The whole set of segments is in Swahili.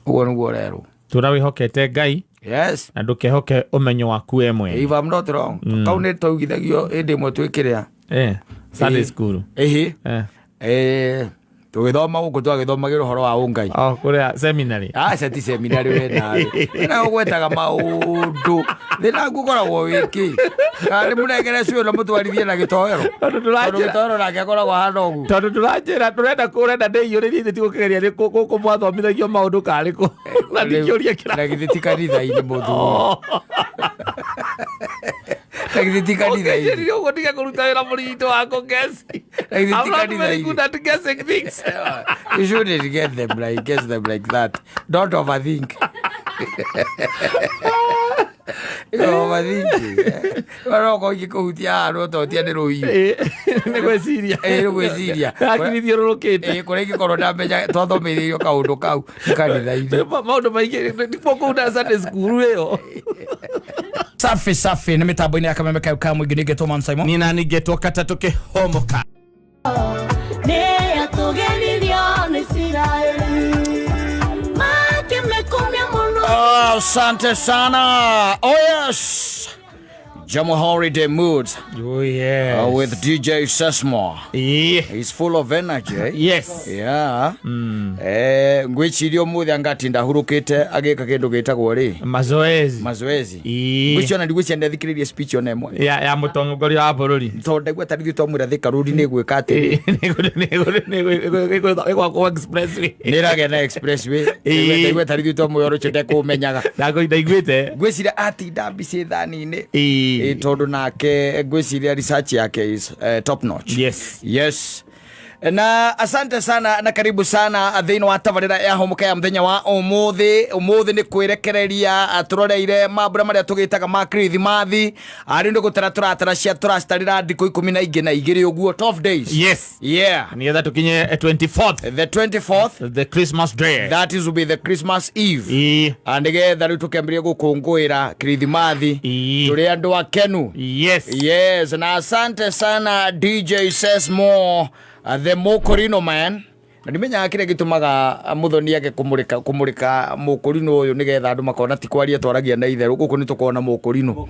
Ugo nugo rero. Turawihokete Ngai. Yes. Na ndukehoke umenyo waku emwe. If I'm not wrong. Kaune tugithagio indi mwe twikiria. Sunday school. Tugithoma guku twagithomagĩra ũhoro wa ũngai. Kuria seminary. Ceti seminary we nawe. Na ũgwetaga maũndũ. Thina ngukoragwo wiki. Kandi mũnengere cio na mũtwarithie na gĩtoero. Tondũ gĩtoero nake akoragwo hana ũguo. Tondũ tũranjĩra tũrenda ndĩiyũrĩrie tigukigeria nĩ kũmwathomithagio maũndũ karĩkũ. Na ndĩkĩũria kĩra. Na githĩ ti kanitha-inĩ mũthuri. Na githĩ ti kanitha-inĩ. Ndio ũguo ndiga kũruta wĩra mũritũ wa kũgesi. Na githĩ ti kanitha-inĩ. I'm not very good at guessing things. You shouldn't guess them like that. Don't overthink. Overthinking. Waroko ikikuhutia aroto tiane rohi. Negweciria. Negweciria. Akirithio rorokete. Kore gikoro ndamenya twathomithirio kaundu kau kanitha-ini. Maundu maingi ndipo kuunda Sunday school iyo. Safi ni mitambo-ini ya Kameme Kauka mwingi ningetwo Man Simon. Nina ningetwo Kata Tukihomoka. Asante sana. Oh yes. Jamu Holiday Mood. Oh yes. With DJ Sesmo. Yeah. He's full of energy. Yes. Yeah. Ngwichirio muthi angatinda hurukite agika kindu gitagwo ri mazoezi. Ngwicio na ndigwicia ndethikiririe speech ona emwe ya mutongoria wa bururi. Tonde gweta rithio tomwira thika rudi ni gwika ati. Ego expressway. Nirage na expressway. Gweta rithio tomwira ro chete kumenyaga. Ndagoida igwite. Ngwiciria ati ndambici thani-ini. Tondu nake ngwiciria research yake is top notch. Yes. Na asante sana na karibu sana thĩinĩ wa tabarĩra ya homoka ya mũthenya wa ũmũthĩ ni kwĩrekereria turoreire mambura marĩa tũgĩtaga ma Kirithimathi arĩ nĩ gũtara tũracitarĩra ndikũ 12 ũguo 12 days. Yes. Yeah. Nigetha tukinye 24th. The 24th. The Christmas day. That is will be the Christmas Eve. Nigetha rĩu tũkĩambĩrĩria gũkũngũĩra Kirithimathi tũrĩ andũ akenu. Yes. Na asante sana DJ Sesmo. The Mokorino man. Na nimenya kire gitumaga muthoni yake kumurika Mokorino uyu nigetha andu makona ti kwaria twaragia na ithe guku ni tukona Mokorino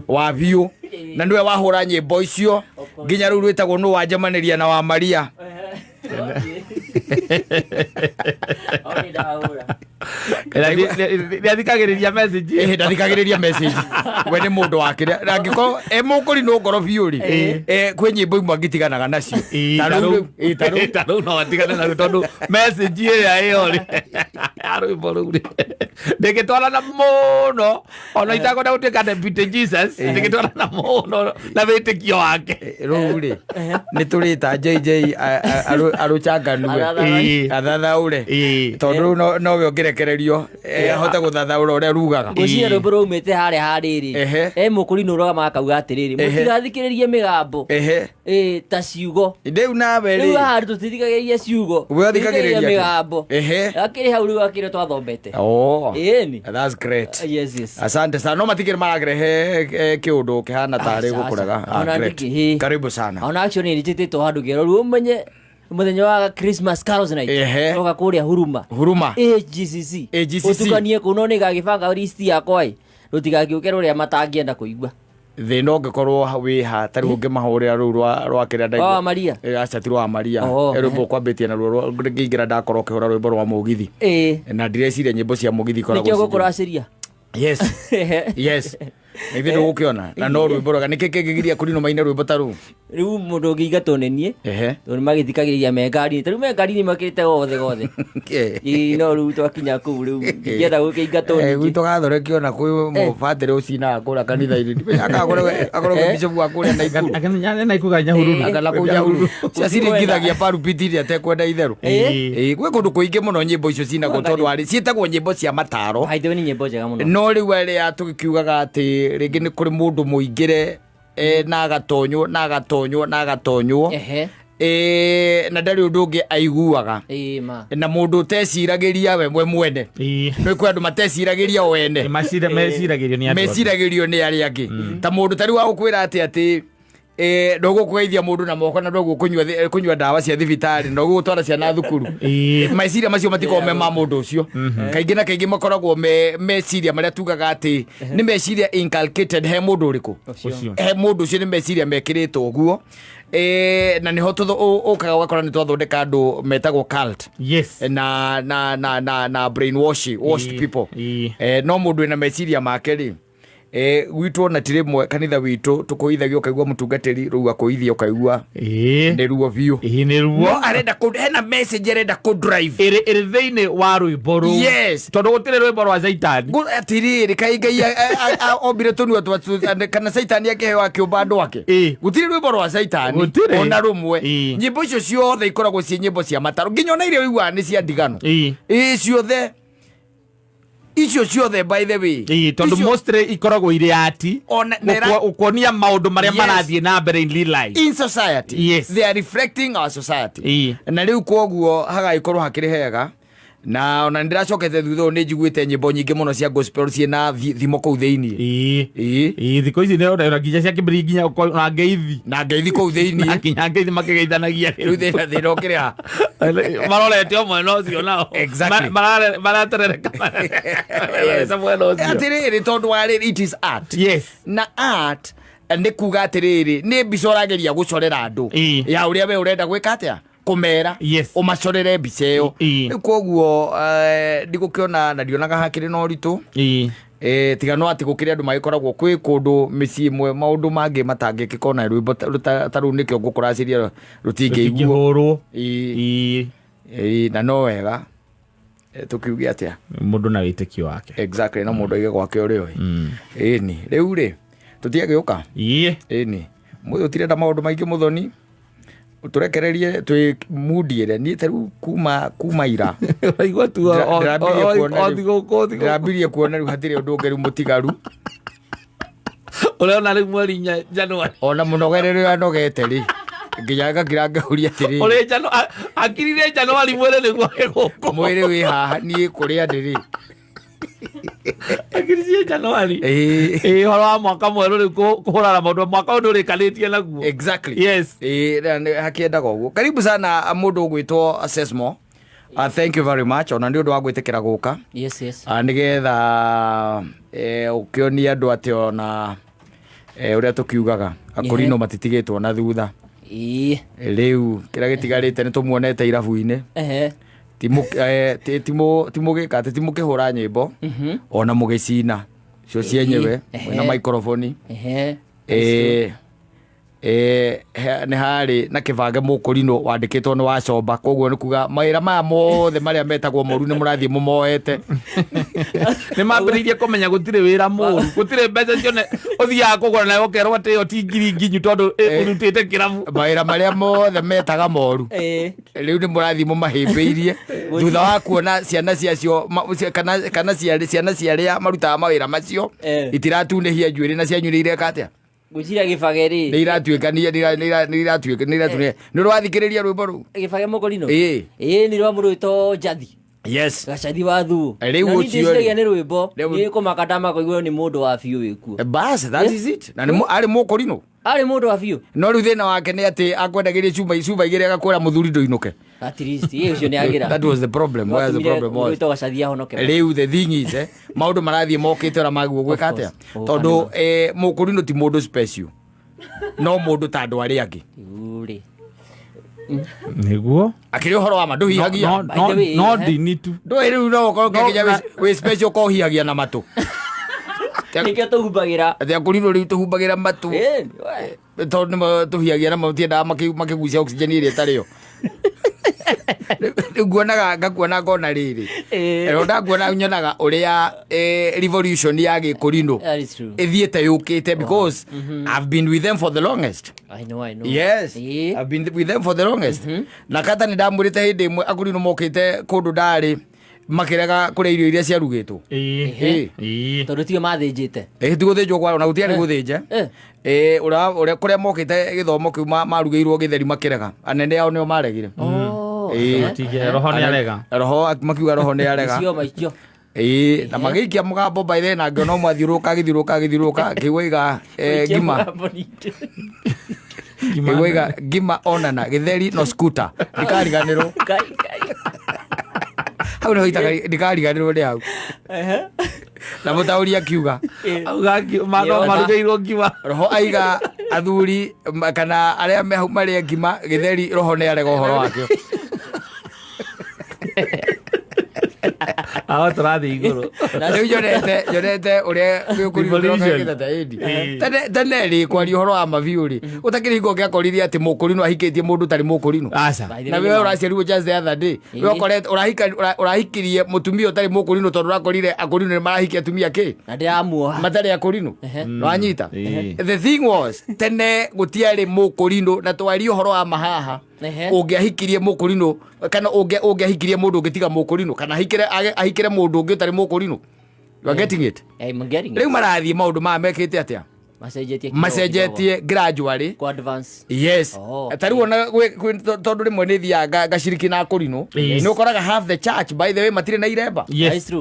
wa biu na ndiwe wahura nyimbo icio nginya riu rwitagwo no wanjamaniria na wa Maria. Ndathikagiriria message. Ndathikagiriria message. We ni mundu wake angiko Mokorino ngoro biu ri kwi nyimbo imwe ngitiganaga nacio. Taru no atigana na tondu message iyo ri arwimbo riu ri ndikitwarana muno ona itakwenda gutuika deputy Jesus ndikitwarana muno na witikio wake riu ri ni turita JJ aruchanganue athathaure tondu no we ongerekererio ahote guthathaura uria rugaga ucia rwimbo rumite haria hariri Mokorino roga makauga atiriri mutigathikiririe migambo ta ciugo ndeu nawe ri riu hari tutithikagiririe ciugo we thikagiriria migambo akiri hau riu akiri twathombete. That's great. Yes. Asante sana no matikiri maragerehe kiundu kihana tari gukuraga. Great. Karibu sana. Ona actually ni titito handu gero riu umenye muthenya wa Christmas carols night roga kuria huruma GCC utukanie kuno ni gagibanga list yakwa rutigagiuke ruria matangienda kuigua thina ungikorwo wiha tari ungimahurira ru rwa kiria ndai Maria acha ti rwa Maria rwimbo kwambitie na rwo ngingira ndakoro kihura rwimbo rwa mugithi na ndireciria nyimbo cia mugithi koragwo nikio gukuraciria. Yes. Nithi ndugukiona na no rwimbo roga niki kingigiria kurino maina rwimbo taru riu mundu ngigato nenie tondu magithikagiriria mengari taru mengari ni makirite gothe no riu twakinya ku riu ngienda gukingato nenie gwitu gathorekio na kwi mubatire ucina akura kanitha-ini ndimenya akorwo bishop akure na ikuru akanya na ikuga nyahuru akala kuja huru ciaciringithagia parupitiri atekwenda itheru gwe kundu kuingi muno nyimbo icio cina gutondu ari cietagwo nyimbo cia mataro haithe ni nyimbo njega muno no riu ria tugikiugaga ati ringi ni kuri mundu muingire na agatonywo na ndari undu ungi aiguaga na mundu uteciragiria we mwene no kwi andu mateciragiria wene meciragirio ni aria angi ta mundu tari wa gukwira ati ndũgũkũgeithia mũndũ na moko na ndũgũkũnyua ndawa cia thibitarĩ na ndũgũtwara ciana thukuru. Meciria macio matikoragwo me ma mũndũ ũcio. Kaingĩ na kaingĩ makoragwo meciria marĩa tugaga atĩ nĩ meciria inculcated he mũndũ ũrĩkũ, he mũndũ ũcio, nĩ meciria mekĩrĩtwo ũguo. Na niho ũkaga ũgakora nĩ twathondeka andũ metagwo cult na washed people. No mũndũ wĩna meciria make rĩ, gwitũ ona ti rĩmwe kanitha witũ tũkũithagio ũkaigua mũtungatĩri rĩu akũithia ũkaigua nĩ ruo biũ. No arenda hena message arenda kũ drive ĩrĩ thĩinĩ wa rwĩmbo rũu. Tondũ gũtirĩ rwĩmbo rwa Saitani. Atĩrĩrĩ, kaĩ Ngai ombire tũnua kana Saitani akĩheo akĩũmba andũ ake? Gũtirĩ rwĩmbo rwa Saitani ona rũmwe. Nyĩmbo icio ciothe ikoragwo ciĩ nyĩmbo cia mataro, nginya ona iria ũiguaga nĩ cia ndigano ciothe. Icio ciothe by the way, tondu mostly ikoragwo ire ati ukonia maundu maria marathiĩ na mbere in real life in society. They are reflecting our society. Na riu koguo hagaikorwo hakiri hega. Na ona ndiracokete thutha nĩ njiguĩte nyĩmbo nyingĩ mũno cia gospel ciĩna thimo kũu thĩinĩ. Thikũ ici nĩ nginya cia kĩmbĩrĩ nginya na ngeithi kũu thĩinĩ, nginya ngeithi makĩgeithanagia. Rĩu thĩna ũkĩrĩ ha marorete o mwena ũcio nao maraterereka atĩrĩrĩ, tondũ wa rĩrĩ it is art. Na art nĩ kuga atĩrĩrĩ, nĩ mbica ũrageria gũcorera andũ ya ũrĩa we ũrenda gwĩka atĩa, kũmera ũmacorere mbica ĩyo. Rĩu koguo ndigũkĩona na ndionaga hakĩrĩ na ũritũ. Tiga no atĩ gũkĩrĩ andũ magĩkoragwo kwĩ kũndũ mĩciĩ ĩmwe maũndũ mangĩ matangĩkĩkorwo na rwĩmbo ta rũu nĩkĩo ngũkũracĩria rũtingĩiguo. Na no wega tũkiuge atĩa, mũndũ na wĩtĩkio wake. Exactly, na mũndũ aige gwake ũrĩ oĩ. Ĩni rĩu rĩ tũtiagĩũka. Ĩni mũthĩ ũtirenda maũndũ maingĩ mũthoni, turekererie twi mudiere ni teru kuma ira aigua tu ndambirie kuona riu hatire undu ngeru mutigaru ureona riu mweri nya Januari ona munogerere anogete ri nginya ngakira ngahuria atiri uri jano akirire Januari mwere niguo giguko mwere wi haha ni kuria ndiri akirisie Januari horo wa mwaka mweru riu kuhurara maundu mwaka undu urikanitie naguo. Exactly. Hakiendaga uguo. Karibu sana mundu ugwitwo Sesmo. Thank you very much ona ndi undu wa gwitikira guka. Nigetha ukionia andu ati ona uria tukiugaga akorino matitigitwo na thutha. Riu kira gitigarite ni tumuonete irabu-ini. Timugika ati timukihura nyimbo ona mugicina cio cienyewe na microphone nĩ harĩ na kĩbange mũkũrinũ wandĩkĩtwo nĩ wacomba, koguo nĩ kuga mawĩra maya mothe marĩa metagwo moru nĩ mũrathiĩ mũmoete. Nĩ mambĩrĩirie kũmenya gũtirĩ wĩra mũru, gũtirĩ mbeca cione ũthiaga kũgũra nayo ũkerwo atĩ ĩyo ti ngiri nginyu tondũ ũrutĩte kĩrabu. Mawĩra marĩa mothe metaga moru rĩu nĩ mũrathiĩ mũmahĩmbĩirie thutha wa kuona ciana ciacio kana ciana ciarĩa marutaga mawĩra macio itiratunĩhia njuĩrĩ na cianyuĩrĩ ireka atĩa gucira gibageri ni iratuikania ni iratuikania ni rwathikiriria rwimbo ru gibage mukorino ni rwa murwito Jathi gacathi wa thu riu ucio ni rwimbo ni kumakadama koigwo ni mundu wa biu wikuo bas that is it na ni ari mukorino ari mundu wa biu no riu thina wake ni ati akwendagiria cumba igire agakwira muthuri nduinuke at least ucio ni agira that was the problem. Where the problem was rwito gacathi ahonoke riu the thing is maundu marathie mokite ora maguo gwika atia tondu mukorino ti mundu special no mundu ta andu ari angi uri niguo akiri uhoro wa mandu hihagia no dini tu ndo riu no ukorwo nginya we special ko hihagia na matu nikio tuhumbagira atia kurino riu tuhumbagira matu tondu tuhiagia na matienda makigucia oxygen iria tariyo nguonaga ngakuona ngona riri ndakuona nyonaga uria revolution ya Gikurino ithiete yukite because I've been with them for the longest. I know yes I've been with them for the longest na kata ni ndamurite hindi imwe Akurino mokite kundu ndari makiraga kuria irio iria ciarugitwo tondu tio mathinjite tiguthinjwo kwa ona gutiari guthinja uria kuria mokite githomo kiu marugeirwo githeri makiraga anene ao nio maregire roho ni arega roho makiuga roho ni arega cio maicio na magiikia mugambo by then na ngĩona mwathirũka githiruka kiuiga ngima Iwega ngima onana githeri no scooter ndikariganirwo hau no itaga ndikariganirwo ndi hau na mutauri akiuga marugeirwo ngima roho aiga athuri kana aria mari ngima githeri roho ni arega uhoro wakio aho turathi iguru riu yonete uria tene ri kwaria uhoro wa mabiu ri utakiri hingo ngiakorithia ati mukurino ahikitie mundu tari mukurino na wewe uraciarirwo just the other day wewe ukorete urahikirie mutumia utari mukurino tondu urakorire akurino ni marahikia atumia ki na ndiamuoha matari akurino no anyita the thing was tene gutiari mukurino na twari uhoro wa mahaha ungiahikirie mukurino kana ungiahikirie mundu ungitiga mukurino kana ahikire mundu ungi utari mukurino you are getting it I'm getting it riu marathie maundu ma mekite atia macenjetie gradually kwa advance yes tariu ona tondu rimwe ni thiaga ngaciriki na kurino ni ukoraga half the church by the way matire na iremba yes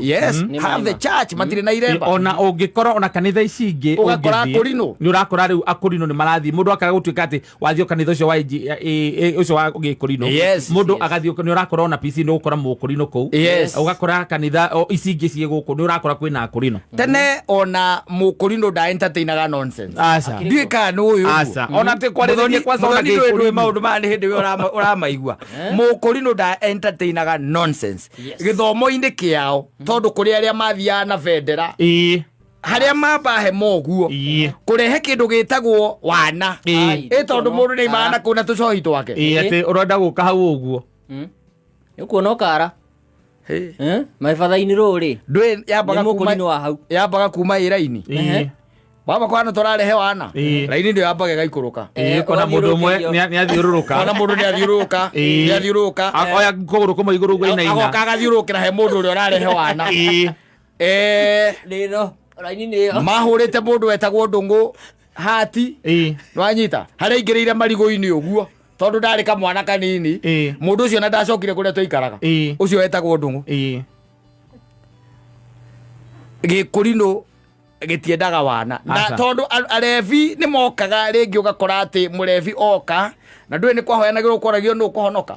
half the church matire na iremba ona ungikora ona kanitha ici ingi ugakora kurino ni urakora riu akurino ni marathi mundu akaga gutuika ati wathio kanitha ucio wa ucio wa gikurino mundu agathio ni urakora ona PC ni ukora mukurino kou ugakora kanitha ici ingi cie guku ni urakora kwina akurino tene ona mukurino da entertainaga nonsense ndika no uyu ona te kwarithia kwanza ona gikurino maundu ma ni hindi uramaigua mukurino da entertainaga nonsense githomo-ini kiao tondu kuri aria mathia na vendera haria mabahe moguo kurehe kindu gitagwo wana tondu mundu ni mana kuna tucohi twake ati urenda guka hau uguo ukuona ukara maifatha-ini ruri ndwi yambaga kuma iraini baba kwana turarehe wana raini ndio yambaga gaikuruka kona mundu umwe ni athiururuka kona mundu ni athiuruka oya kuguru kuma iguru uguo ina agoka agathiurukira he mundu uria urarehe wana rino raini niyo mahurite mundu wetagwo ndungu hati nwanyita haria ingirire marigo-ini uguo tondu ndari kamwana kanini mundu ucio na ndacokire kuria twaikaraga ucio wetagwo ndungu gikurino gitiendaga wana na tondu arevi ni mokaga ringi ugakora ati murevi oka na ndui ni kwahoyanagirwo kwaragio no kuhonoka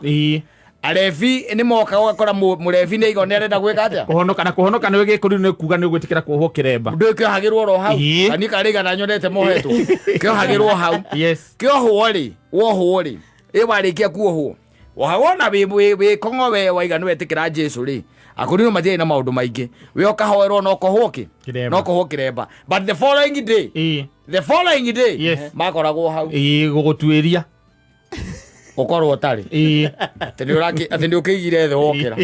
arevi ni mokaga ugakora murevi ni igone arenda gwika atia kuhonoka ni gikurino ni kuga ni gwitikira kuohwo kiremba ndui kiohagirwo ro hau kani kariga na nyonete mohetwo kiohagirwo hau kiohwo ri wohwo ri warikia kuohwo wahona we kongo we waiga ni wetikira Jesu ri akurino mathia na maundu maingi we okahoerwo no kohwo kiremba but the following day makoragwo hau gugutwiria ukorwo tari ati ni ukigire the wokira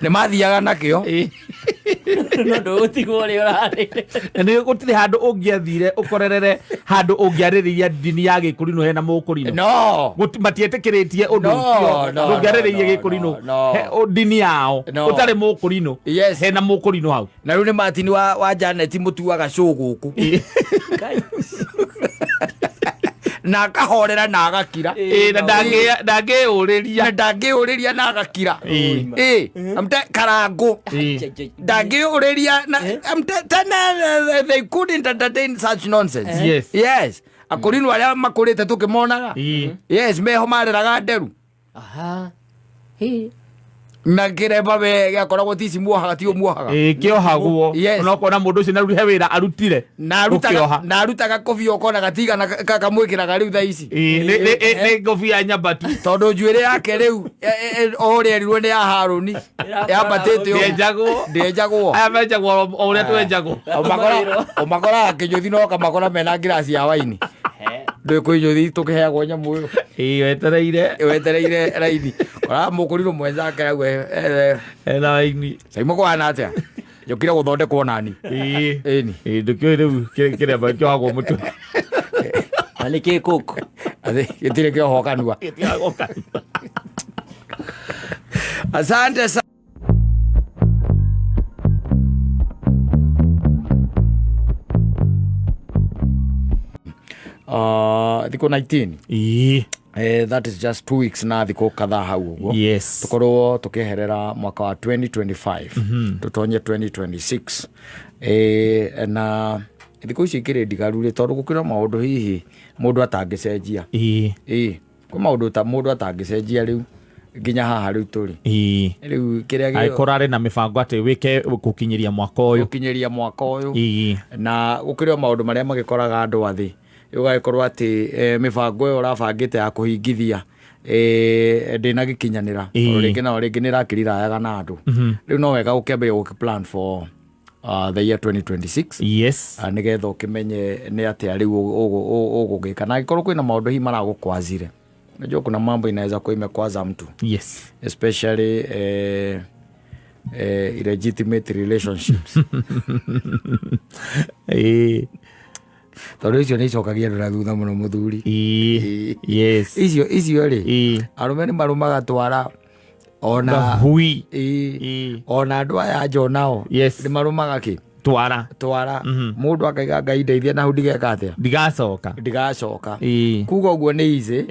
ni mathiaga nakio no ndugutigwo ri urari ni gutire handu ungiathire ukorerere handu ungiaririria dini ya gikurino hena mukurino no matiitikiritie undu ucio ungiaririria gikurino dini yao utari mukurino hena mukurino hau na riu ni matini wa Janet mutuaga cuguku na akahorera na agakira na ndangiuriria na agakira amte karangu ndangiuriria na amte they couldn't entertain such nonsense yes akurino aria makurite tukimonaga meho mareraga nderu na kiremba we gakoragwo tisi muohaga ti umuohaga kiohagwo onakona mundu ucio naruhe wira arutire na arutaga kobi okona gatiga na kakamwikiraga riu thaici ni kobi ya nyambatu tondu njuire yake riu orerirwe ni ya Haruni yambatite ndienjagwo aya menjagwo o uria twenjagwo omakora akinyuthi no kamakora mena ngirasi ya waini ndui kuinyuthi tukiheagwo nyamu uyu wetereire raini ora mukurino mwenzake agwe ena waini saimo kwana atia yokira guthondekwo nani ndukio riu kiremba kiohagwo mutu ani kikuku gitire kiohokanua asante thiko 19 that is just 2 weeks na thiko kadhaa hau uguo tukorwo tukiherera mwaka wa 2025 tutonye 2026 na thikũ ici ikĩrĩ ndigarure tondũ gũkĩra maũndũ hihi mũndũ atangĩcenjia. Kwĩ maũndũ ta mũndũ atangĩcenjia rĩu nginya haha rĩu tũrĩ. Rĩu kĩrĩa agĩkorwo na mĩbango atĩ wĩke gũkinyĩria mwaka ũyũ na gũkĩrĩ maũndũ marĩa magĩkoraga andũ athĩ ũgagĩkorwo atĩ mĩbango ĩyo ũrabangĩte ya kũhingithia ndĩnagĩkinyanĩra rĩngĩ nao rĩngĩ nĩ ĩrakĩrirayaga na andũ. Rĩu no wega gũkĩambĩrĩria gũkĩplan for the year 2026 nĩgetha ũkĩmenye nĩ atĩa rĩu ũgũgĩka na angĩkorwo kwĩna maũndũ hihi maragũkwazire. Unajua kuna mambo inaweza kuwa imekwaza mtu. Especially illegitimate relationships. Tondũ icio nĩ icokagia andũ na thutha mũno mũthuri. Icio rĩ arũme nĩ marũmaga twara ona andũ aya njo nao nĩ marũmaga kĩ twara mũndũ akaiga Ngai ndeithia na hau ndigeka atĩa ndigacoka kuga ũguo nĩ easy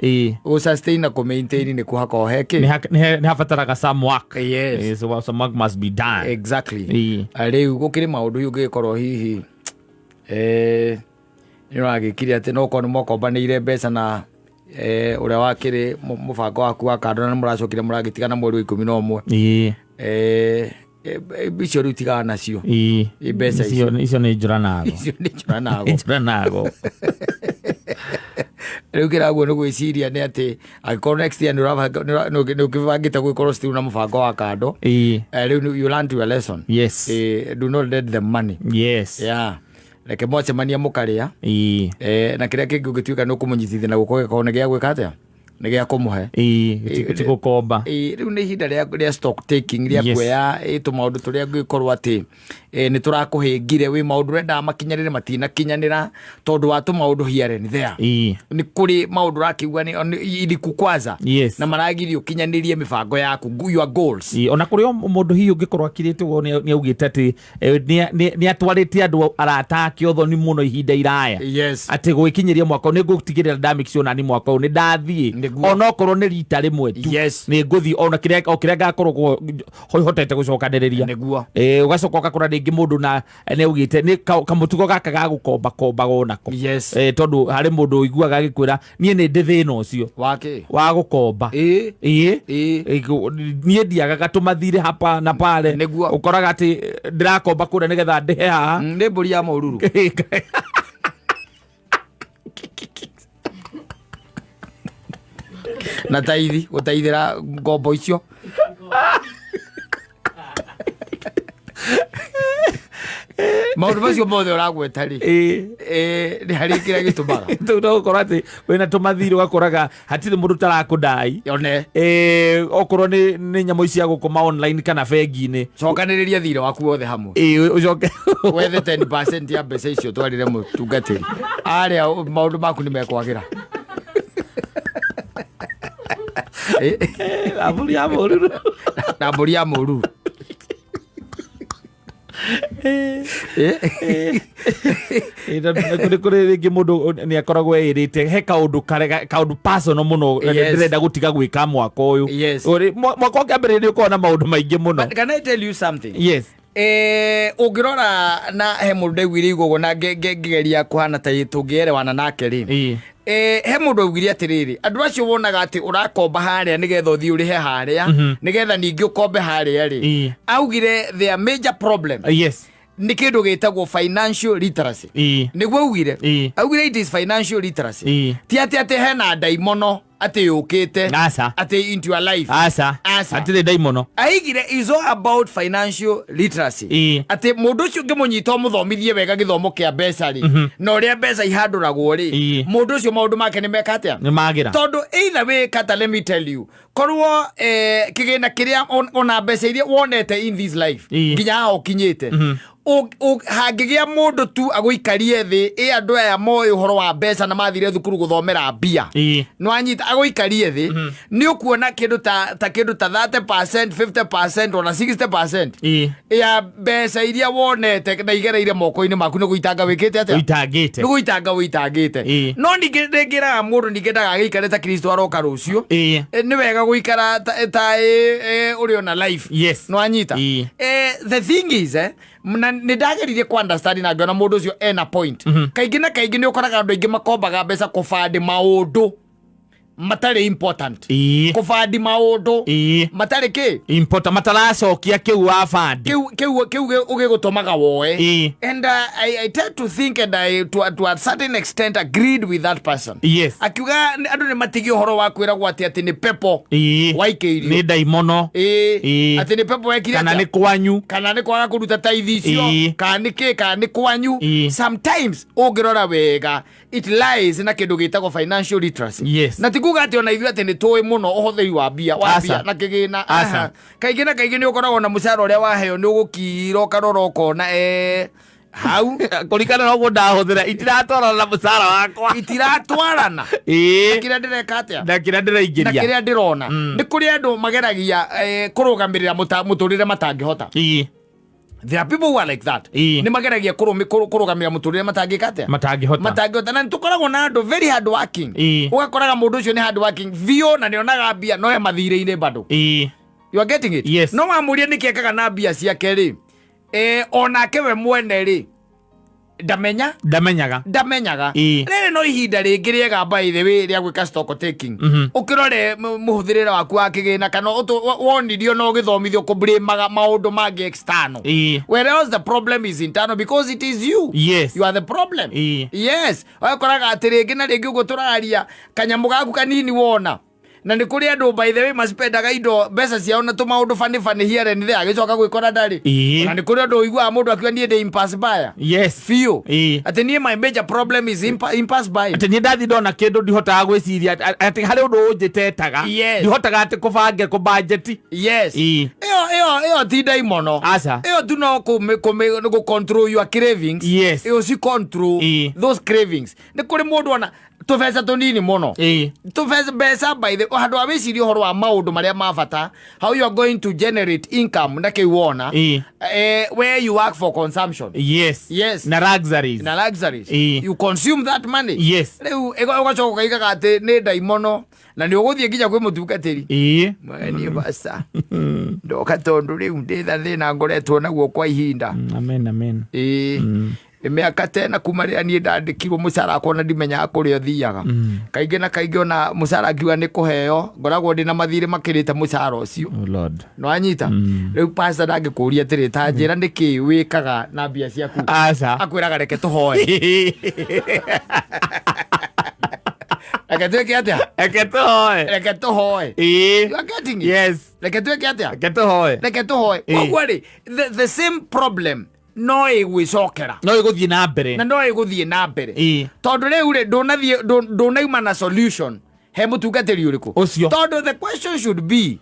sustain na maintain nĩ kũhaka oheke nĩ habataraga some work. So some work must be done. Exactly. Rĩu gũkĩrĩ maũndũ hiũ ũngĩkorwo hihi nĩ ũragĩkire atĩ no korwo nĩ mokombanĩire mbeca na ũrĩa wakĩrĩ mũbango waku wa kando na mũracokire mũragĩtigana mweri wa 11 icio rĩu tigaga nacio mbeca icio nĩ njũranago rĩu kĩraguo nĩ gwĩciria nĩ atĩ angĩkorwo next year nĩ ũkĩbangĩte gwĩkorwo still na mũbango wa kando rĩu you learn your lesson. Do not let them money. Reke mwacemania mũkarĩa na kĩrĩa kĩngĩ ũngĩtuĩka nĩ ũkũmũnyitithia na gũkorwo gĩkorwo nĩ gĩa gwĩka atĩa nĩ gĩa kũmũhe gũkomba. Rĩu nĩ ihinda rĩa stock taking rĩa kuoya tũmaũndũ tũrĩa ngĩkorwo atĩ nĩ tũrakũhĩngire wĩ maũndũ ũrenda makinyanĩre matinakinyanĩra tondũ wa tũmaũndũ here and there. Nĩ kũrĩ maũndũ ũrakiuga nĩ iliku kwanza na maragirio kinyanĩrie mĩbango yaku your goals. Ona kũrĩ mũndũ hihi ũngĩkorwo akirĩtwo nĩ augĩte atĩ nĩ atwarĩte andũ arata ake ũthoni mũno ihinda iraya atĩ gwĩkinyĩria mwaka nĩ ngũtigĩrĩra ndamake sure nani mwaka ũyũ nĩ ndathiĩ ona okorwo nĩ rita rĩmwe tu nĩ ngũthiĩ ona kĩrĩa ngakorwo hotete gũcokanĩrĩria ũgacoka ũgakora rĩngĩ mũndũ na nĩ augĩte nĩ kamũtugo gaka ga gũkomba nako tondũ harĩ mũndũ ũiguaga agĩkwĩra niĩ nĩ ndĩ thĩna ũcio wa gũkomba niĩ ndiagaga tũmathirĩ hapa na pale ũkoraga atĩ ndĩrakomba kũrĩa nĩgetha ndĩhe haha nĩ mbũri ya mũruru na taithi gũtaithĩra ngombo icio maũndũ macio mothe ũragweta rĩ nĩ harĩ kĩrĩa gĩtũmaga tũu no gũkorwo atĩ wĩna tũmathirĩ ũgakoraga hatirĩ mũndũ tarakũndai okorwo nĩ nyamũ cia gũkoma online kana bengi-inĩ cokanĩrĩria thirĩ waku wothe hamwe ũcoke wethe 10% ya mbeca icio twarĩre mũtungatĩri arĩa maũndũ maku nĩ mekwagĩra na mbũri ya mũruru kũrĩ rĩngĩ mũndũ nĩ akoragwo erĩte he kaũndũ personal mũno ndĩrenda gũtiga gwĩka mwaka ũyũ mwaka ũkĩambĩrĩria nĩ ũkorwo na maũndũ maingĩ mũno. Can I tell you something? Ũngĩrora na he mũndũ ndaiguire igũgũ na ngĩgeria kũhana ta tũngĩerewana nake rĩ he mũndũ augire atĩrĩrĩ andũ acio wonaga atĩ ũrakomba harĩa nĩgetha ũthiĩ ũrĩhe harĩa nĩgetha ningĩ ũkombe harĩa rĩ augire their major problem nĩ kĩndũ gĩtagwo financial literacy nĩguo augire it is financial literacy ti atĩ hena ndaimono atĩ yũkĩte atĩ into your life atirĩ ndaimono aigire is all about financial literacy atĩ mũndũ ũcio ũngĩmũnyita ũmũthomithie wega gĩthomo kĩa mbeca rĩ na ũrĩa mbeca ihandũragwo rĩ mũndũ ũcio maũndũ make nĩ meka atĩa nĩ magĩra tondũ either way kata let me tell you korwo kĩgĩna kĩrĩa ona mbeca iria wonete in this life nginya haha ũkinyĩte hangĩgĩa mũndũ tu agũikarie thĩ andũ aya moĩ ũhoro wa mbeca na mathire thukuru gũthomera mbia nĩwanyita agũikarie thĩ nĩ ũkuona kĩndũ ta kĩndũ ta 30% 50% ona 60% ya mbeca iria wonete na igereire moko-inĩ maku nĩ gũitanga wĩkĩte atĩa nĩ gũitanga wĩitangĩte no ningĩ ndĩngĩraga mũndũ ningĩ ndagagĩikare ta Kristo aroka rũciũ nĩ wega gũikara ta ũrĩ ona life nĩwanyita the thing is nä ndageririe ku understand na ngĩona mũndũ ũcio ena point. Kaingĩ na kaingĩ nĩ ũkoraga andũ aingĩ makombaga mbeca kũbandi maũndũ matari important. Kũbandi maũndũ matari ki important, mataracokia kiu wa bandi kiu ũgĩgũtũmaga woe. And I tend to think and I to a certain extent agreed with that person. Yes. Akiuga andũ nĩ matigi ũhoro wa kwĩragwo atĩ nĩ pepo waikĩirio, nĩ ndaimono, atĩ nĩ pepo wekire, kana nĩ kwanyu, kana nĩ kwaga kũruta taithi icio, kana nĩ kĩ, kana nĩ kwanyu. Sometimes ũngĩrora wega it lies na kĩndũ gĩtagwo financial literacy. Yes. Na tikuga atĩ ona ithuĩ atĩ nĩ tũĩ mũno ũhũthĩri wa mbia na kĩgĩna. Kaingĩ na kaingĩ nĩ ũkoragwo na mũcara ũrĩa waheo nĩ ũgũkira ũkarora ũkona hau kũringana na ũguo ndahũthĩra itiratwarana na mũcara wakwa, itiratwarana kĩrĩa ndĩreka atĩa na kĩrĩa ndĩraingĩria na kĩrĩa ndĩrona. Nĩ kũrĩ andũ mageragia kũrũgamĩrĩra mũtũrĩre matangĩhota. There are people who are like that. Nĩ mageragia kũrũgamĩrĩra mũtũrĩre matangĩhota. Na nĩtũkoragwo na andũ very hard working. Ũgakoraga mũndũ ũcio nĩ hard working biũ na nĩonaga mbia no mathirĩ-inĩ bado. You are getting it? Yes. No wamũria nĩkĩ ekaga na mbia ciake rĩ, onake we mwene rĩ ndamenyaga. Rĩrĩ no ihinda rĩngĩ rĩega by the way rĩa gwĩka stock taking. Ũkĩrore mũhũthĩrĩre waku wa kĩgĩna kana wonirio no gĩthomithio kũblamaga maũndũ mangĩ external. Whereas the problem is internal because it is you. Yes. You are the problem. Yes. Ũkoraga atĩ rĩngĩ na rĩngĩ ũguo tũraria kanyamũ gaku kanini wona. Na nĩ kũrĩ andũ by the way macipendaga indo mbeca ciao na tũmaũndũ funny here and there agĩcoka gwĩkora ndarĩ. Na nĩ kũrĩ andũ ũiguaga mũndũ akiuga niĩ ndĩ impulse buyer. Yes. Fio. Atĩ niĩ my major problem is impulse buying. Atĩ niĩ ndathi ndona kĩndũ ndihotaga gwĩciria atĩ harĩ ũndũ ũnjĩtetaga ndihotaga atĩ kũbange kũbanjeti. Yes. Ĩyo ti ndaimono. Ĩyo tu no kũ control your cravings. Yes. Ĩyo si control those cravings. Nĩ kũrĩ mũndũ ona tũbeca tũnini mũno. Tũbeca mbeca by the handũ wa wĩciria ũhoro wa maũndũ marĩa ma bata, how you are going to generate income na kĩu wona where you work for consumption. Yes. Na luxuries. You consume that money. Yes. Rĩu ũgacoka ũkaigaga atĩ nĩ ndaimono na nĩ ũgũthiĩ nginya kwĩ mũtungatĩri. Niĩ basa ndoka tondũ rĩu ndĩ thĩna ngoretwo naguo kwa ihinda. Amen. Mĩaka tena kuma rĩrĩa niĩ ndandĩkirwo mũcara wakwa na ndimenyaga kũrĩa ũthiaga. Kaingĩ na kaingĩ ona mũcara ngiuga nĩ kũheo ngoragwo ndĩ na mathirĩ makĩrĩte mũcara ũcio. No anyita rĩu pastor ndangĩkũria atĩrĩ ta njĩra nĩkĩ wĩkaga na mbia ciaku. Akwĩraga reke tũhoe. Reke twĩke atĩa? Reke tũhoe. You are getting it? Yes. Reke twĩke atĩa? Reke tũhoe. Koguo rĩ the same problem no ĩgwĩcokera no ĩgũthiĩ na mbere na no ĩgũthiĩ na mbere tondũ rĩu rĩ ndũnauma na solution he mũtungatĩri ũrĩkũ ũcio. Tondũ the question should be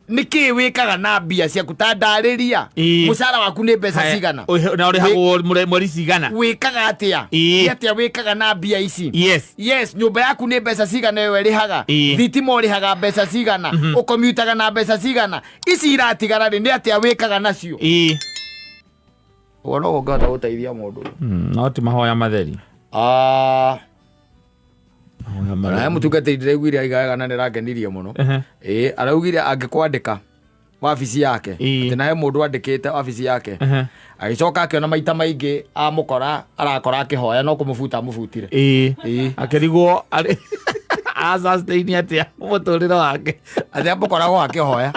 nĩkĩ wĩkaga na mbia ciaku ta ndarĩria mũcara waku nĩ mbeca cigana na ũrĩhagwo mweri cigana wĩkaga atĩa atĩa wĩkaga na mbia ici. Yes. Nyũmba yaku nĩ mbeca cigana ĩyo ĩrĩhaga, thitima ũrĩhaga mbeca cigana, ũkomutaga na mbeca cigana, ici iratigara rĩ nĩ atĩa wĩkaga nacio. Wono ngata gũteithia mũndũ no ti mahoya matheri. Na mũtungatĩri ndĩraiguire aigaga na nĩrangenirie mũno. Araugire angĩkwandĩka wabici yake atĩ nahe mũndũ andĩkĩte wabici yake agĩcoka akĩona maita maingĩ amũkora arakora akĩhoya no kũmũbuta amũbutire. Akĩrigwo asustain atĩa mũtũrĩre wake atĩ amũkoragwo akĩhoya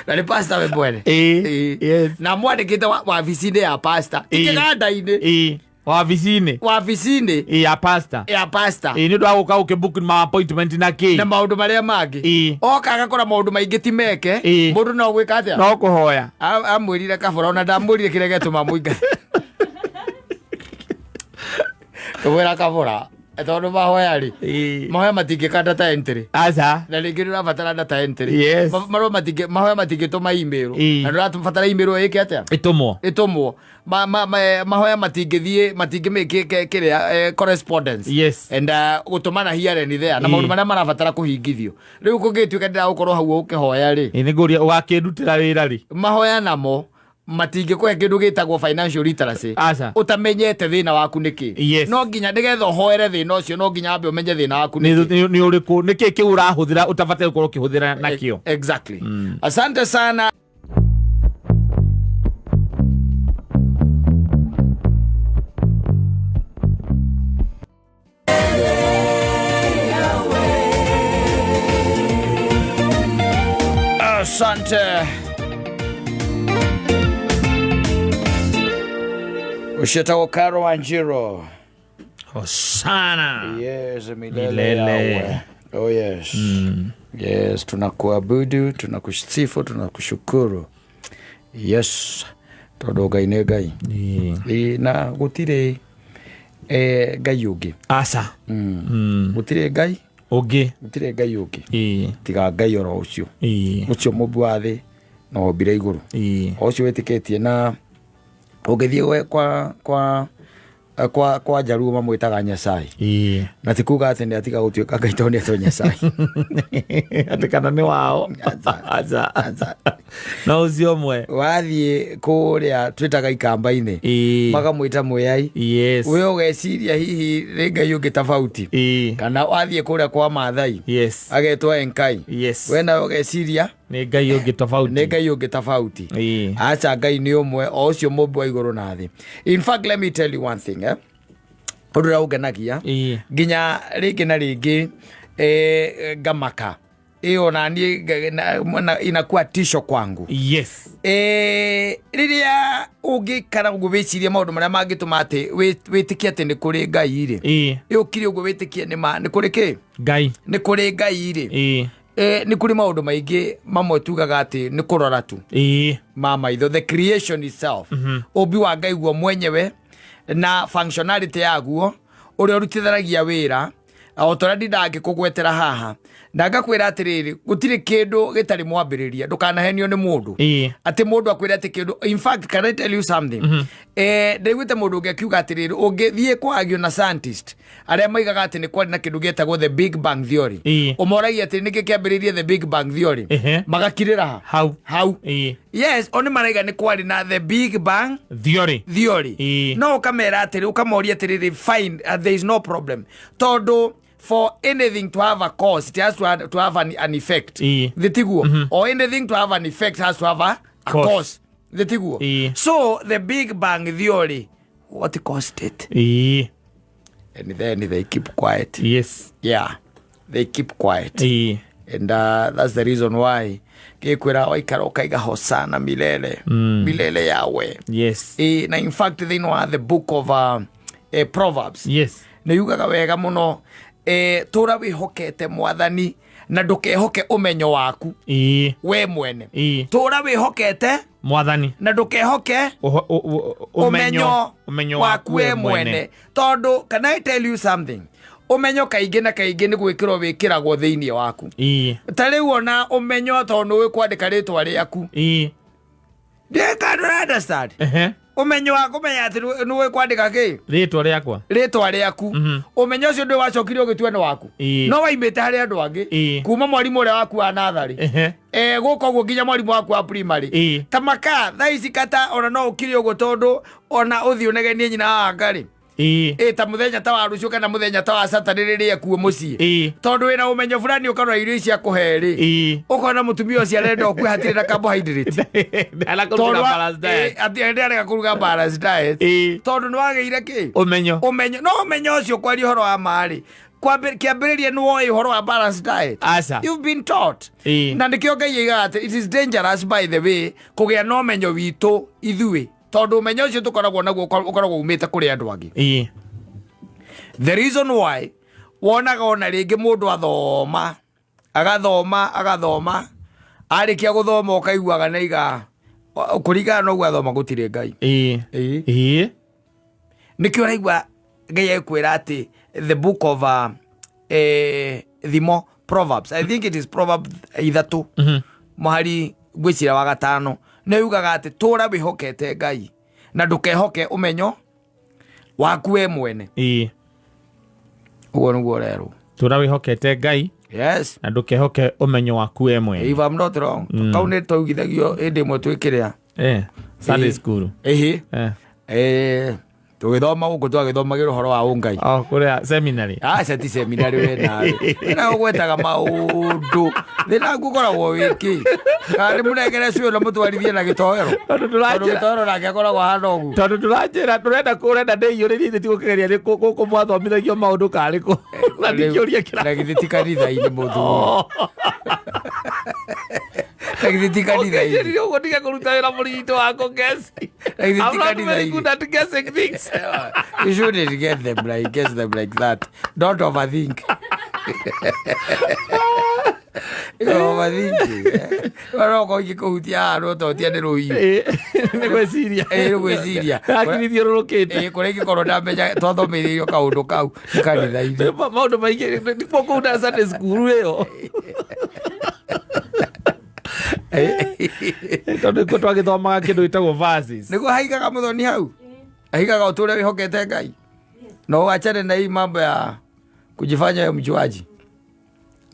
na nĩ pastor we mwene. Na mwandĩkĩte wabici-inĩ ya pastor ikĩganda-inĩ wabici-inĩ ya pastor nĩ ũndũ wa gũka ũkĩbook ma appointment na kĩ na maũndũ marĩa mangĩ oka agakora maũndũ maingĩ ti meke mũndũ no gwĩka atĩa no kũhoya. Amwĩrire kabora ona ndamwĩrire kĩrĩa gĩtũma mũingate kũmwĩra kabora tondũ mahoya rĩ mahoya matingĩka data entry na rĩngĩ ndũrabatara data entry. Mahoya matingĩtũma email na ndũrabatara email ĩke atĩa ĩtũmwo. Mahoya matingĩmĩke kĩrĩa correspondence and gũtũmana here and there na maũndũ marĩa marabatara kũhingithio. Rĩu kũngĩtuĩka ndĩragũkorwo hau ũkĩhoya rĩ nĩngũria ũgakĩndutĩra wĩra rĩ mahoya namo matingĩkũhe kĩndũ gĩtagwo financial literacy ũtamenyete thĩna waku nĩkĩ. No nginya nĩgetha ũhoere thĩna ũcio no nginya wambe ũmenye thĩna waku nĩ ũrĩkũ nĩkĩ kĩu ũrahũthĩra ũtabataire gũkorwo ũkĩhũthĩra nakĩo. Exactly. Asante sana. Asante. Usheta Karo Wanjiro. Hosana. Yes, milele. Oh yes. Yes, tunakuabudu, tunakusifu, tunakushukuru. Yes. Todoga inegai. Na gutire gai ugi. Asa. Gutire gai ugi. Gutire gai ugi. Tiga gai oro ucio. Ucio mubu wa thi no mbire iguru. Ucio wetiketie na ugithie kwa Jaruo mamwitaga Nyasaye. Na tikuga ati atiga gutuika Ngai to ni to Nyasaye. Ati kana ni wao. Aza. Na ucio mwe wathie kuria twitaga ikamba-ini makamwita Mweyai. Yes. We ugeciria hihi ri Ngai ungi tofauti kana wathie kuria kwa Maathai. Yes. Agetwa Enkai. Yes. We na ugeciria ni Ngai ungi tofauti. Ni Ngai ungi tofauti. Acha Ngai ni umwe o ucio mumbu wa iguru na thi. In fact, let me tell you one thing, Udura ugenagia ginya ringi na ringi gamaka iyo nani inakuwa tisho kwangu. Yes. Riria ugikara ugubiciria maundu maria mangituma ati witikie ati ni kuri Ngai ri ukiri ugu witikie ni kuri ki Ngai ni kuri Ngai ri ni kuri maundu maingi mamwe tugaga ati ni kurora tu mama itho the creation itself ubi wa Ngai guo mwenyewe na functionality yaguo uri urutitharagia wira autoradi ndage kugwetera haha ndagakwira atiriri gutire kindu gitari mwambiriria ndukanahenio ni mundu ati mundu akwira ati kindu. In fact, can I tell you something? Ndiguite mundu ngikiuga atiriri ungithie kwagio na scientist aria maigaga ati ni kwari na kindu getagwo the Big Bang Theory. Umoragia ati niki kiambiririe the Big Bang Theory magakirira how yes oni maraiga ni kwari na the Big Bang Theory. No ukamera atiri ukamoria atiriri fine, there is no problem tondu for anything to have a cause, it has to have an effect. The tiguo. Or anything to have an effect has to have a cause. The tiguo. So the Big Bang Theory, what caused it? And then they keep quiet. Yes. Yeah, they keep quiet. And that's the reason why Kekwera waikara ukaiga hosana milele. Milele yawe. Yes. Na in fact they know the book of Proverbs. Yes. Na yugaga wega muno tura wihokete Mwathani na ndukehoke umenyo waku we mwene. Tura wihokete Mwathani na ndukehoke umenyo waku we mwene. Tondu, can I tell you something? Umenyo kaingi na kaingi ni gwikirwo wikiragwo thiini waku. Tariu ona umenyo tondu wi kwandika ritwa riaku. They can't understand. Umenyo waku menya ati ni wi kwandika ki ritwa riaku. Umenyo ucio ndu wacokire ugitue ni waku no waimite hari andu angi kuma mwarimu uria waku wa nathari guko guo nginya mwarimu waku wa primary tamaka thaici kata ona no ukiri ugo tondu ona uthi unegenie nyina wa ngari ta muthenya ta wa rucio kana muthenya ta wa Saturday riria kuo mucii tondu wina umenyo fulani ukarora irio cia kuheri ukona mutumia ucio arenda okwe hatire na carbohydrate ati arenda kuruga balanced diet tondu ni wageire ki umenyo no umenyo ucio kwari horo wa mari kiambiriria ni woi horo wa balanced diet. You've been taught. Na ndikio Ngai iga ati it is dangerous by the way kugia no umenyo witu ithui tondu umenyo ucio tukoragwo naguo ukoragwo umite kuri andu angi. The reason why wonaga ona ringi mundu agathoma arikia guthoma ukaiguaga na iga kurigana no gwathoma gutire Ngai. Nikio raigua Ngai ekwira ati the book of Thimo Proverbs, I think it is Proverbs 3 muhari gwicira wa 5 ne yugaga ati tura wihokete Ngai na ndukehoke umenyo waku we mwene. Ugo nugo rero tura wihokete Ngai. Yes. Na ndukehoke umenyo waku we mwene. If I'm not wrong, kaune tugithagio indi mwe twikiria Sunday school. Tugithoma guku twagithomagirwo horo wa ungai kuria seminary. Seti seminary we na ugwetaga maundu thina ngukoragwo wiki kandi munengere cio na mutwarithie na gitoero gitoero nake akoragwo hana ugu tondu turanjira turenda ndiyuririe tigukigeria ni guku mwathomithagio maundu kariku na ndikiuria kira na githi kanitha-ini muthu Lakini kanitha-inĩ. Ũkĩnjĩrire ũguo ndige kũruta wĩra mũrigito wako guess. I'm not very good at guessing things. You shouldn't guess them like that. Don't overthink. Waroko ikikuhutia haro totia nĩ rũhiũ. Nĩ gwĩciria. Nĩ gwĩciria. Hakiri thiũrũrũkĩte. Kũrĩa ingĩkorwo ndamenya twathomeithĩirio kaũndũ kau kanitha-inĩ. Maũndũ maingĩ nĩkuo kũu na Sunday school ĩyo. Tondũ nĩkuo twagĩthomaga kĩndũ gĩtagwo verses. Nĩguo haigaga mũthoni hau. Haigaga ũtũũre wĩhokete Ngai. No wachane na hii mambo ya kujifanya wewe mjuaji.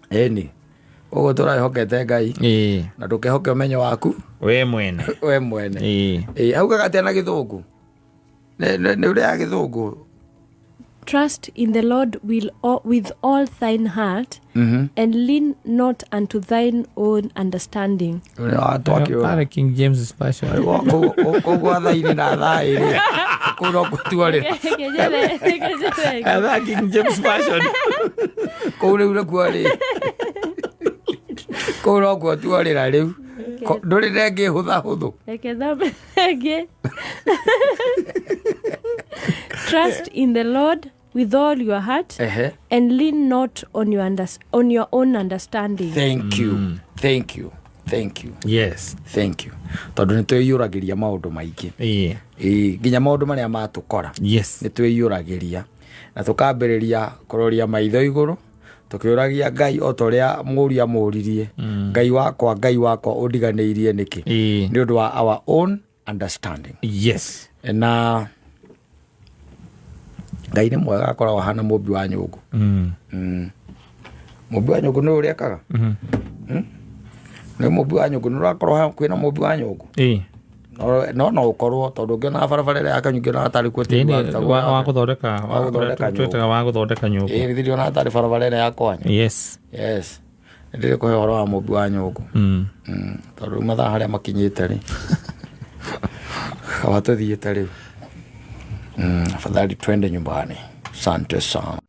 Eni. Ogo tora hokete Ngai. Na ndukehoke umenyo waku we mwene. We mwene. Augaga atia na githungu. Ne uri ya githungu. Trust in the Lord with all thine heart, and lean not unto thine own understanding. Para King James Version. Kogo thaini na thairi. Kuro kutuore. Ada King James Version. Kuro ule kuari. Kuro kutuore la riu. Nduri renge hutha huthu. Reke thage. Trust in the Lord with all your heart, and lean not on your own understanding. Thank you. Thank you. Thank you. Yes. Thank you. Tondu nĩ twĩyũragĩria maũndũ maingĩ. Nginya maũndũ marĩa matũkora. Yes. Nĩ twĩyũragĩria na tũkambĩrĩria kũroria maitho igũrũ tukĩũragia Ngai o ta ũrĩa mũria mũririe. Ngai wakwa ũndiganĩirie nĩkĩ? Nĩ ũndũ wa our own understanding. Yes. Na Ngai nĩ mwega akoragwo hana mũmbi wa nyũngũ. Mũmbi wa nyũngũ nĩ ũrĩa ekaga. Nĩ mũmbi wa nyũngũ nĩ ũrakorwo kwĩna mũmbi wa nyũngũ. No ũkorwo tondũ ũngĩona barabara ĩrĩa yaka nyũngũ na atarĩ kuo wa gũthondeka nyũngũ. Rĩrĩ ona atarĩ barabara ĩrĩa yakwanyu. Yes. Yes. Ndĩrĩ kũhe ũhoro wa mũmbi wa nyũngũ. Tondũ mathaa harĩa makinyĩte rĩ. Kawatũthiĩte rĩu. Afadhali twende nyumbani. Asante sana.